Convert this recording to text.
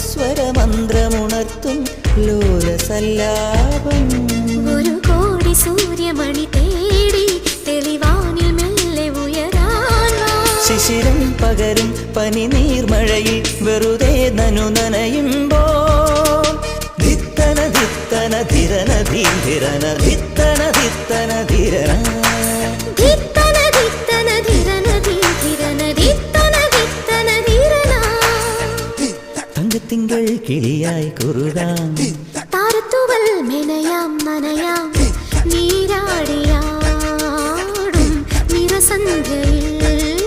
സ്വരമന്ത്രമുണർത്തും ലോലസല്ലാപം. ഒരു കോടി സൂര്യമണി തേടി തെളിവാനിൽ മെല്ലെ ഉയരാൻ ശിശിരം പകരും പനി നീർമഴയിൽ വെറുതെ നനു നനയുമ്പോ ധിത്തന ധിത്തന ധിരന ധീരന ധിത്തന ധിത്തന ധിരന ധിത്തന ധിത്തന ധിരന ധീരന ധിത്തന ധിത്തന ധിരന. തങ്കത്തിങ്കൾ കിളിയായി കുറുകാം താരത്തുവൽ മെനയാം നനയാം നീരാടിയാടും നിറസന്ധ്യയിൽ